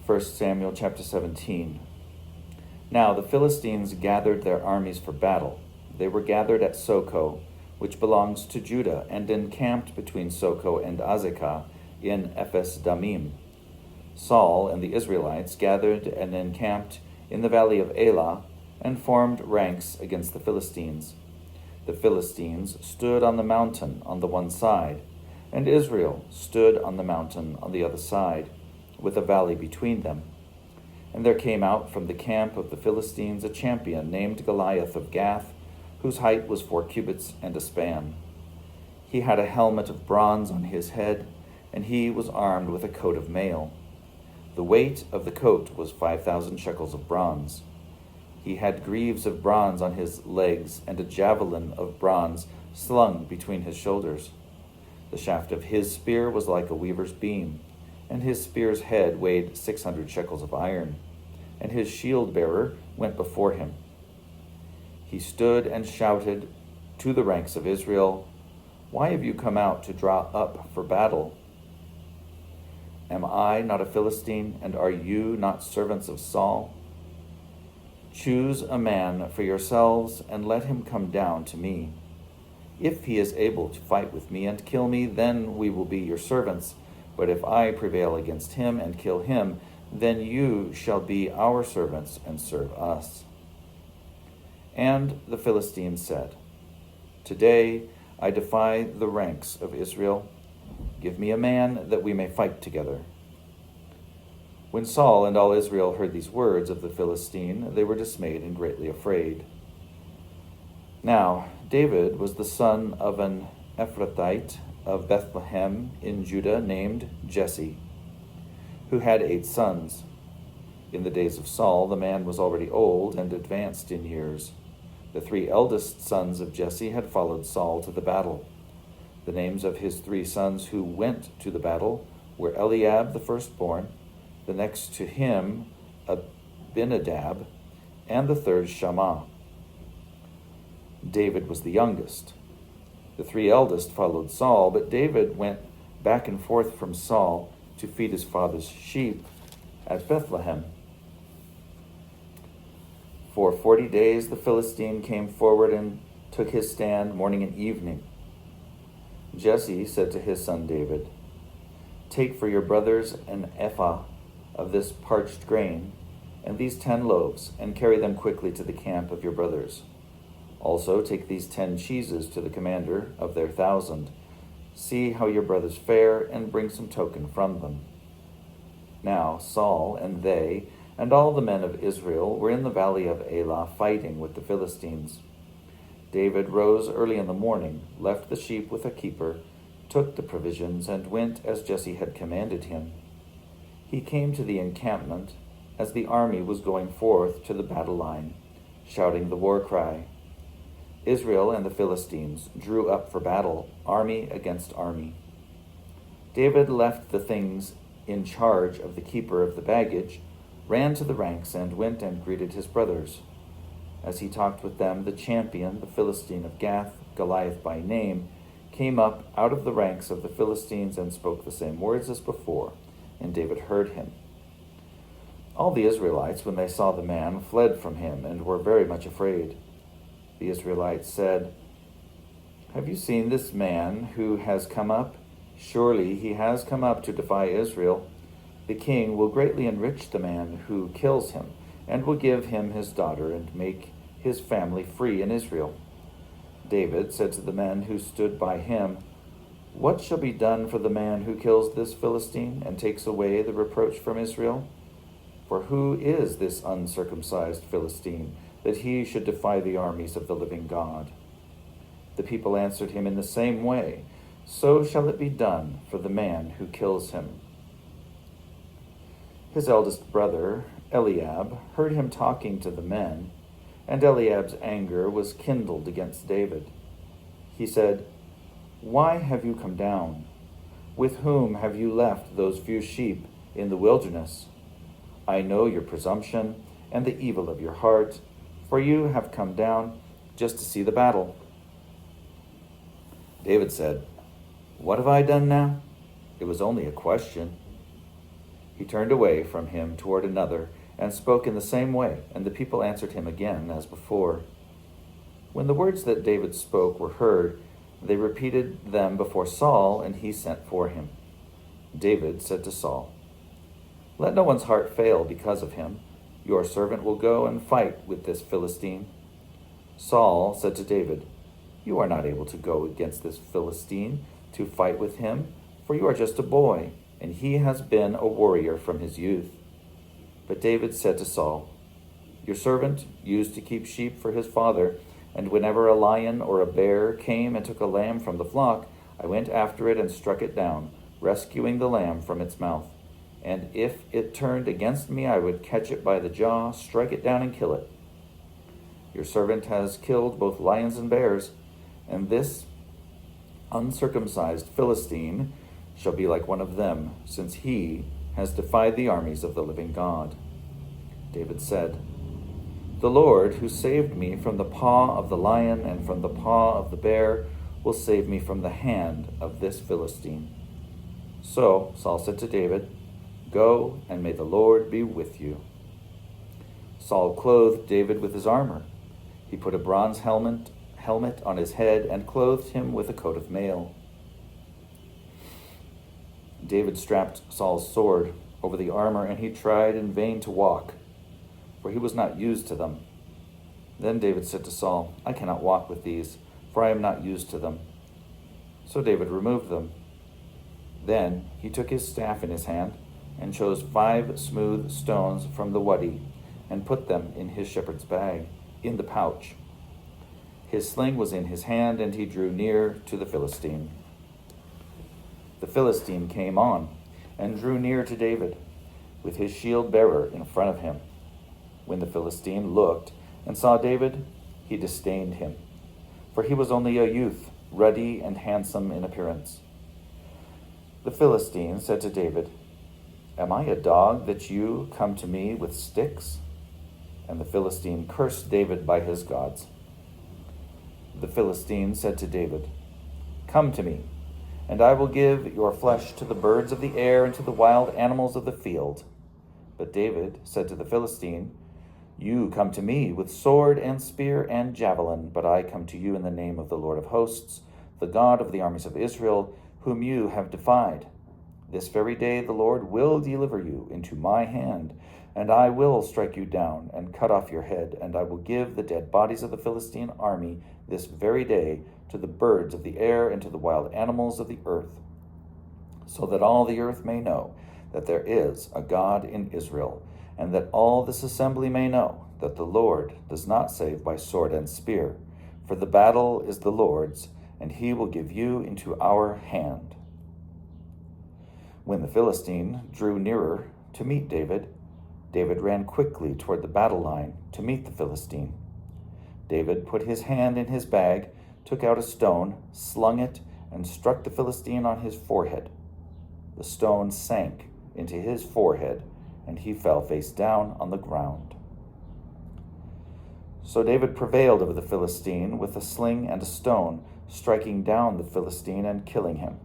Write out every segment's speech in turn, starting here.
1 Samuel chapter 17. Now the Philistines gathered their armies for battle. They were gathered at Soko, which belongs to Judah, and encamped between Soko and Azekah in Ephes Damim. Saul and the Israelites gathered and encamped in the valley of Elah, and formed ranks against the Philistines. The Philistines stood on the mountain on the one side, and Israel stood on the mountain on the other side, with a valley between them. And there came out from the camp of the Philistines a champion named Goliath of Gath, whose height was 4 cubits and a span. He had a helmet of bronze on his head, and he was armed with a coat of mail. The weight of the coat was 5,000 shekels of bronze. He had greaves of bronze on his legs, and a javelin of bronze slung between his shoulders. The shaft of his spear was like a weaver's beam, and his spear's head weighed 600 shekels of iron, and his shield-bearer went before him. He stood and shouted to the ranks of Israel, "Why have you come out to draw up for battle? Am I not a Philistine, and are you not servants of Saul? Choose a man for yourselves, and let him come down to me. If he is able to fight with me and kill me, then we will be your servants. But if I prevail against him and kill him, then you shall be our servants and serve us." And the Philistines said, "Today I defy the ranks of Israel. Give me a man that we may fight together." When Saul and all Israel heard these words of the Philistine, they were dismayed and greatly afraid. Now David was the son of an Ephrathite of Bethlehem in Judah named Jesse, who had 8 sons. In the days of Saul, the man was already old and advanced in years. The 3 eldest sons of Jesse had followed Saul to the battle. The names of his 3 sons who went to the battle were Eliab the firstborn, the next to him Abinadab, and the third Shammah. David was the youngest. The 3 eldest followed Saul, but David went back and forth from Saul to feed his father's sheep at Bethlehem. For 40 days the Philistine came forward and took his stand morning and evening. Jesse said to his son David, "Take for your brothers an ephah of this parched grain, and these 10 loaves, and carry them quickly to the camp of your brothers. Also take these 10 cheeses to the commander of their 1,000. See how your brothers fare, and bring some token from them." Now Saul and they and all the men of Israel were in the valley of Elah fighting with the Philistines. David rose early in the morning, left the sheep with a keeper, took the provisions, and went as Jesse had commanded him. He came to the encampment as the army was going forth to the battle line, shouting the war cry. Israel and the Philistines drew up for battle, army against army. David left the things in charge of the keeper of the baggage, ran to the ranks, and went and greeted his brothers. As he talked with them, the champion, the Philistine of Gath, Goliath by name, came up out of the ranks of the Philistines and spoke the same words as before, and David heard him. All the Israelites, when they saw the man, fled from him and were very much afraid. The Israelites said, "Have you seen this man who has come up? Surely he has come up to defy Israel. The king will greatly enrich the man who kills him, and will give him his daughter and make his family free in Israel." David said to the men who stood by him, "What shall be done for the man who kills this Philistine and takes away the reproach from Israel? For who is this uncircumcised Philistine, that he should defy the armies of the living God?" The people answered him in the same way, "So shall it be done for the man who kills him." His eldest brother, Eliab, heard him talking to the men, and Eliab's anger was kindled against David. He said, "Why have you come down? With whom have you left those few sheep in the wilderness? I know your presumption and the evil of your heart, for you have come down just to see the battle." David said, "What have I done now? It was only a question." He turned away from him toward another, and spoke in the same way, and the people answered him again as before. When the words that David spoke were heard, they repeated them before Saul, and he sent for him. David said to Saul, "Let no one's heart fail because of him. Your servant will go and fight with this Philistine." Saul said to David, "You are not able to go against this Philistine to fight with him, for you are just a boy, and he has been a warrior from his youth." But David said to Saul, "Your servant used to keep sheep for his father, and whenever a lion or a bear came and took a lamb from the flock, I went after it and struck it down, rescuing the lamb from its mouth. And if it turned against me, I would catch it by the jaw, strike it down, and kill it. Your servant has killed both lions and bears, and this uncircumcised Philistine shall be like one of them, since he has defied the armies of the living God." David said, "The Lord, who saved me from the paw of the lion and from the paw of the bear, will save me from the hand of this Philistine." So Saul said to David, "Go, and may the Lord be with you." Saul clothed David with his armor. He put a bronze helmet on his head and clothed him with a coat of mail. David strapped Saul's sword over the armor, and he tried in vain to walk, for he was not used to them. Then David said to Saul, "I cannot walk with these, for I am not used to them." So David removed them. Then he took his staff in his hand and chose 5 smooth stones from the wadi and put them in his shepherd's bag, in the pouch. His sling was in his hand, and he drew near to the Philistine. The Philistine came on and drew near to David, with his shield bearer in front of him. When the Philistine looked and saw David, he disdained him, for he was only a youth, ruddy and handsome in appearance. The Philistine said to David, "Am I a dog that you come to me with sticks?" And the Philistine cursed David by his gods. The Philistine said to David, "Come to me, and I will give your flesh to the birds of the air and to the wild animals of the field." But David said to the Philistine, "You come to me with sword and spear and javelin, but I come to you in the name of the Lord of hosts, the God of the armies of Israel, whom you have defied. This very day the Lord will deliver you into my hand, and I will strike you down and cut off your head, and I will give the dead bodies of the Philistine army this very day to the birds of the air and to the wild animals of the earth, so that all the earth may know that there is a God in Israel, and that all this assembly may know that the Lord does not save by sword and spear, for the battle is the Lord's, and he will give you into our hand." When the Philistine drew nearer to meet David, David ran quickly toward the battle line to meet the Philistine. David put his hand in his bag, took out a stone, slung it, and struck the Philistine on his forehead. The stone sank into his forehead, and he fell face down on the ground. So David prevailed over the Philistine with a sling and a stone, striking down the Philistine and killing him.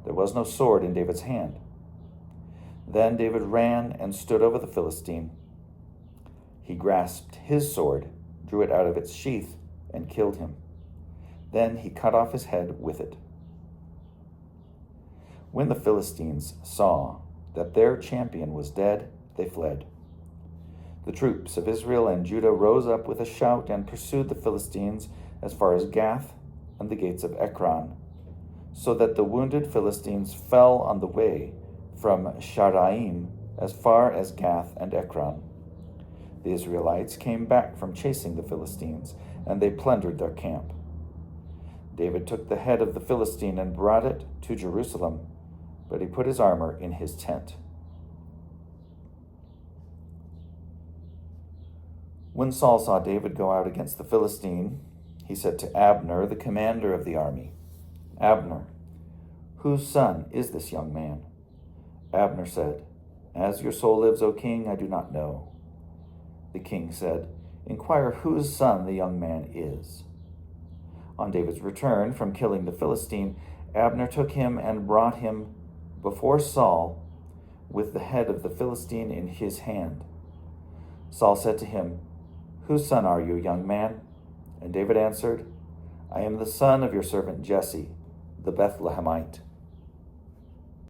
There was no sword in David's hand. Then David ran and stood over the Philistine. He grasped his sword, drew it out of its sheath, and killed him. Then he cut off his head with it. When the Philistines saw that their champion was dead, they fled. The troops of Israel and Judah rose up with a shout and pursued the Philistines as far as Gath and the gates of Ekron, so that the wounded Philistines fell on the way from Sharaim as far as Gath and Ekron. The Israelites came back from chasing the Philistines, and they plundered their camp. David took the head of the Philistine and brought it to Jerusalem, but he put his armor in his tent. When Saul saw David go out against the Philistine, he said to Abner, the commander of the army, "Abner, whose son is this young man?" Abner said, "As your soul lives, O king, I do not know." The king said, "Inquire whose son the young man is." On David's return from killing the Philistine, Abner took him and brought him before Saul. with the head of the Philistine in his hand. Saul said to him, Whose son are you, young man? And David answered, I am the son of your servant Jesse, the Bethlehemite.